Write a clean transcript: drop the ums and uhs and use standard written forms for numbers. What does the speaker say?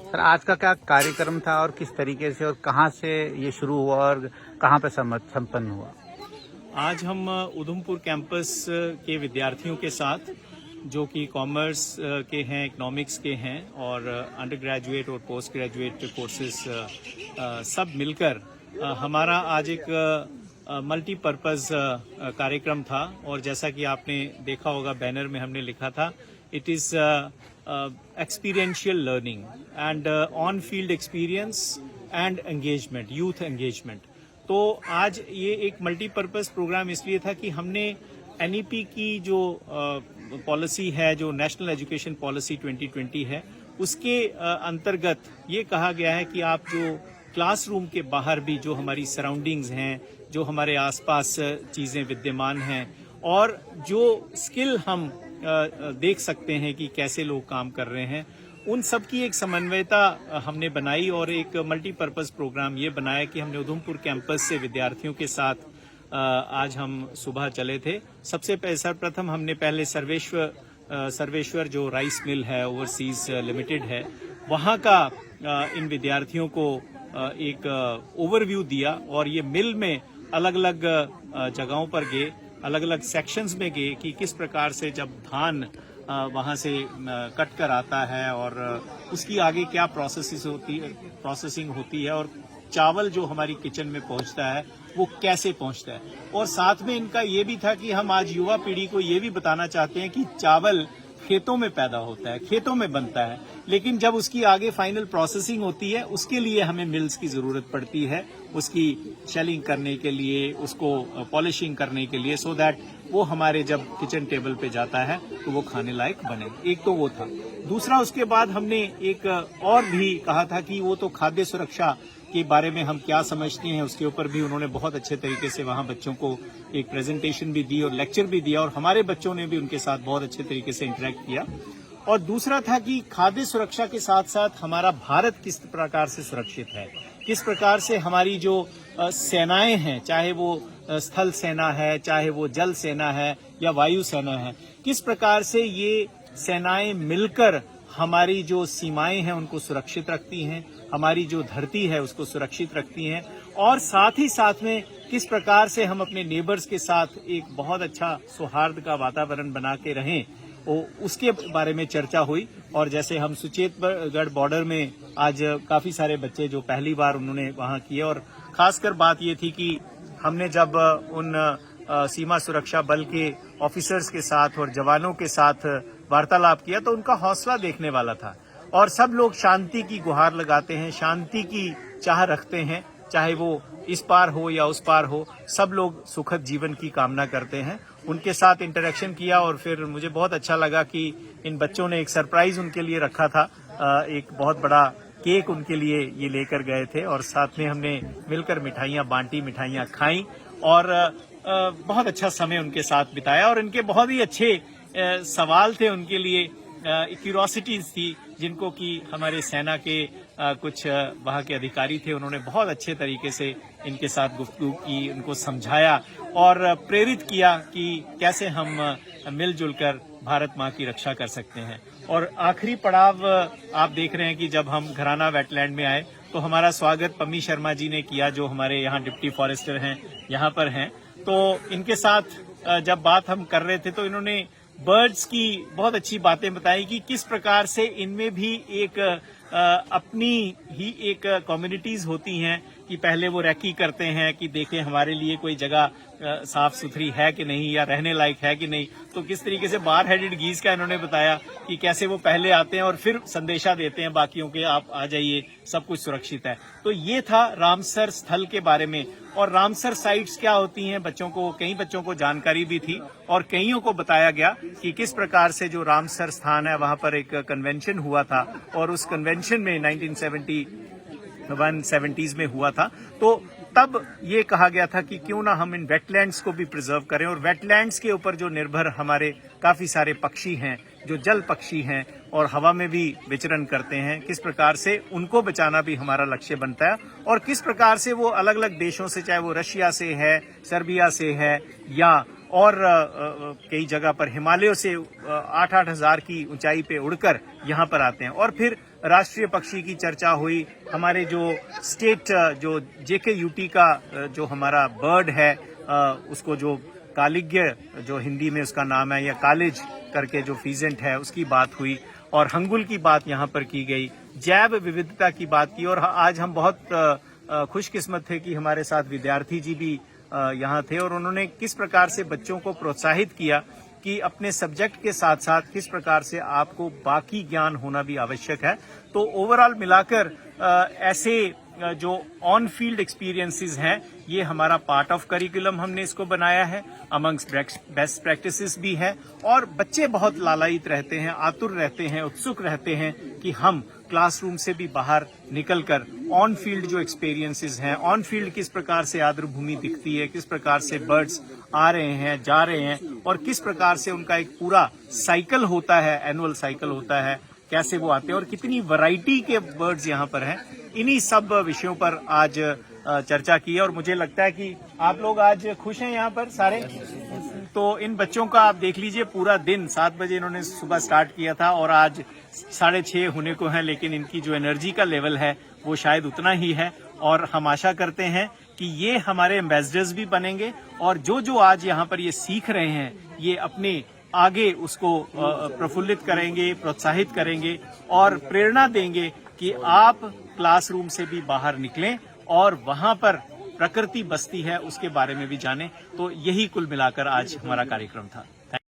Sir आज का क्या कार्यक्रम था और किस तरीके से और कहाँ से ये शुरू हुआ और कहाँ पे संपन्न हुआ? आज हम उधमपुर कैंपस के विद्यार्थियों के साथ, जो कि कॉमर्स के हैं, इकोनॉमिक्स के हैं और अंडर ग्रेजुएट और पोस्ट ग्रेजुएट कोर्सेज सब मिलकर हमारा आज एक मल्टीपर्पज़ कार्यक्रम था। और जैसा कि आपने देखा होगा, बैनर में हमने लिखा था, it is experiential learning and on field experience and engagement, youth engagement. तो आज ये एक मल्टीपर्पज़ प्रोग्राम इसलिए था कि हमने एनईपी की जो पॉलिसी है, जो नेशनल एजुकेशन पॉलिसी 2020 है, उसके अंतर्गत ये कहा गया है कि आप जो क्लासरूम के बाहर भी जो हमारी सराउंडिंग्स हैं, जो हमारे आसपास चीज़ें विद्यमान हैं और जो स्किल हम देख सकते हैं कि कैसे लोग काम कर रहे हैं, उन सब की एक समन्वयता हमने बनाई और एक मल्टीपर्पज़ प्रोग्राम ये बनाया कि हमने उधमपुर कैंपस से विद्यार्थियों के साथ आज हम सुबह चले थे। सबसे सर्वप्रथम हमने पहले सर्वेश्वर जो राइस मिल है, ओवरसीज लिमिटेड है, वहाँ का इन विद्यार्थियों को एक ओवरव्यू दिया और ये मिल में अलग अलग जगहों पर गए, अलग अलग सेक्शंस में गए कि किस प्रकार से जब धान वहाँ से कट कर आता है और उसकी आगे क्या प्रोसेसिंग होती है और चावल जो हमारी किचन में पहुँचता है वो कैसे पहुँचता है। और साथ में इनका ये भी था कि हम आज युवा पीढ़ी को ये भी बताना चाहते हैं कि चावल खेतों में पैदा होता है, खेतों में बनता है, लेकिन जब उसकी आगे फाइनल प्रोसेसिंग होती है उसके लिए हमें मिल्स की ज़रूरत पड़ती है, उसकी शेलिंग करने के लिए, उसको पॉलिशिंग करने के लिए, सो दैट वो हमारे जब किचन टेबल पे जाता है तो वो खाने लायक बने। एक तो वो था। दूसरा, उसके बाद हमने एक और भी कहा था कि वो तो खाद्य सुरक्षा के बारे में हम क्या समझते हैं, उसके ऊपर भी उन्होंने बहुत अच्छे तरीके से वहाँ बच्चों को एक प्रेजेंटेशन भी दी और लेक्चर भी दिया और हमारे बच्चों ने भी उनके साथ बहुत अच्छे तरीके से इंटरेक्ट किया। और दूसरा था कि खाद्य सुरक्षा के साथ साथ हमारा भारत किस प्रकार से सुरक्षित है, किस प्रकार से हमारी जो सेनाएं हैं, चाहे वो स्थल सेना है, चाहे वो जल सेना है या वायु सेना है, किस प्रकार से ये सेनाएं मिलकर हमारी जो सीमाएं हैं उनको सुरक्षित रखती हैं, हमारी जो धरती है उसको सुरक्षित रखती हैं, और साथ ही साथ में किस प्रकार से हम अपने नेबर्स के साथ एक बहुत अच्छा सौहार्द का वातावरण बना के रहें, उसके बारे में चर्चा हुई। और जैसे हम सुचेतगढ़ बॉर्डर में आज काफ़ी सारे बच्चे जो पहली बार उन्होंने वहाँ किए, और खासकर बात ये थी कि हमने जब उन सीमा सुरक्षा बल के ऑफिसर्स के साथ और जवानों के साथ वार्तालाप किया तो उनका हौसला देखने वाला था। और सब लोग शांति की गुहार लगाते हैं, शांति की चाह रखते हैं, चाहे वो इस पार हो या उस पार हो, सब लोग सुखद जीवन की कामना करते हैं। उनके साथ इंटरेक्शन किया और फिर मुझे बहुत अच्छा लगा कि इन बच्चों ने एक सरप्राइज उनके लिए रखा था, एक बहुत बड़ा केक उनके लिए ये लेकर गए थे और साथ में हमने मिलकर मिठाइयाँ बांटी, मिठाइयाँ खाई और बहुत अच्छा समय उनके साथ बिताया। और इनके बहुत ही अच्छे सवाल थे उनके लिए, क्यूरोसिटीज थी, जिनको कि हमारे सेना के कुछ वहाँ के अधिकारी थे, उन्होंने बहुत अच्छे तरीके से इनके साथ गुफ्तगू की, उनको समझाया और प्रेरित किया कि कैसे हम मिलजुल कर भारत माँ की रक्षा कर सकते हैं। और आखिरी पड़ाव आप देख रहे हैं कि जब हम घराना वेटलैंड में आए तो हमारा स्वागत पम्मी शर्मा जी ने किया, जो हमारे यहाँ डिप्टी फॉरेस्टर हैं, यहाँ पर हैं। तो इनके साथ जब बात हम कर रहे थे तो इन्होंने बर्ड्स की बहुत अच्छी बातें बताई कि किस प्रकार से इनमें भी एक अपनी ही एक कम्युनिटीज होती हैं कि पहले वो रैकी करते हैं कि देखें हमारे लिए कोई जगह साफ सुथरी है कि नहीं या रहने लायक है कि नहीं। तो किस तरीके से बार हेडेड गीज का इन्होंने बताया कि कैसे वो पहले आते हैं और फिर संदेशा देते हैं बाकियों के, आप आ जाइए, सब कुछ सुरक्षित है। तो ये था रामसर स्थल के बारे में। और रामसर साइट्स क्या होती हैं, कई बच्चों को जानकारी भी थी और कईयों को बताया गया कि किस प्रकार से जो रामसर स्थान है वहां पर एक कन्वेंशन हुआ था और उस कन्वेंशन में 1970s में हुआ था। तो तब ये कहा गया था कि क्यों ना हम इन वेटलैंड्स को भी प्रिजर्व करें, और वेटलैंड्स के ऊपर जो निर्भर हमारे काफी सारे पक्षी हैं, जो जल पक्षी हैं और हवा में भी विचरण करते हैं, किस प्रकार से उनको बचाना भी हमारा लक्ष्य बनता है। और किस प्रकार से वो अलग अलग देशों से, चाहे वो रशिया से है, सर्बिया से है या और कई जगह पर हिमालयों से 8-8 हजार की ऊंचाई पे उड़कर यहाँ पर आते हैं और फिर राष्ट्रीय पक्षी की चर्चा हुई, हमारे जो स्टेट जो JKUT का जो हमारा बर्ड है उसको जो कालिग्य जो हिंदी में उसका नाम है या कालिज करके जो फीजेंट है उसकी बात हुई और हंगुल की बात यहाँ पर की गई, जैव विविधता की बात की। और आज हम बहुत खुशकिस्मत थे कि हमारे साथ विद्यार्थी जी भी यहाँ थे और उन्होंने किस प्रकार से बच्चों को प्रोत्साहित किया कि अपने सब्जेक्ट के साथ साथ किस प्रकार से आपको बाकी ज्ञान होना भी आवश्यक है। तो ओवरऑल मिलाकर ऐसे जो ऑन फील्ड एक्सपीरियंसेस हैं ये हमारा पार्ट ऑफ करिकुलम हमने इसको बनाया है, अमंग्स बेस्ट प्रैक्टिसेस भी है और बच्चे बहुत लालायित रहते हैं, आतुर रहते हैं, उत्सुक रहते हैं कि हम क्लासरूम से भी बाहर निकलकर ऑन फील्ड जो एक्सपीरियंसेस हैं, ऑन फील्ड किस प्रकार से आर्द्रभूमि दिखती है, किस प्रकार से बर्ड्स आ रहे हैं, जा रहे हैं और किस प्रकार से उनका एक पूरा साइकिल होता है, एनुअल साइकिल होता है, कैसे वो आते हैं और कितनी वैरायटी के बर्ड्स यहाँ पर हैं, इन्हीं सब विषयों पर आज चर्चा की है। और मुझे लगता है कि आप लोग आज खुश हैं यहाँ पर सारे। तो इन बच्चों का आप देख लीजिए, पूरा दिन 7 बजे इन्होंने सुबह स्टार्ट किया था और आज 6:30 होने को है, लेकिन इनकी जो एनर्जी का लेवल है वो शायद उतना ही है और हम आशा करते हैं कि ये हमारे एम्बेसडर्स भी बनेंगे और जो जो आज यहाँ पर ये सीख रहे हैं ये अपने आगे उसको प्रफुल्लित करेंगे, प्रोत्साहित करेंगे और प्रेरणा देंगे कि आप क्लासरूम से भी बाहर निकलें और वहां पर प्रकृति बसती है उसके बारे में भी जानें। तो यही कुल मिलाकर आज हमारा कार्यक्रम था।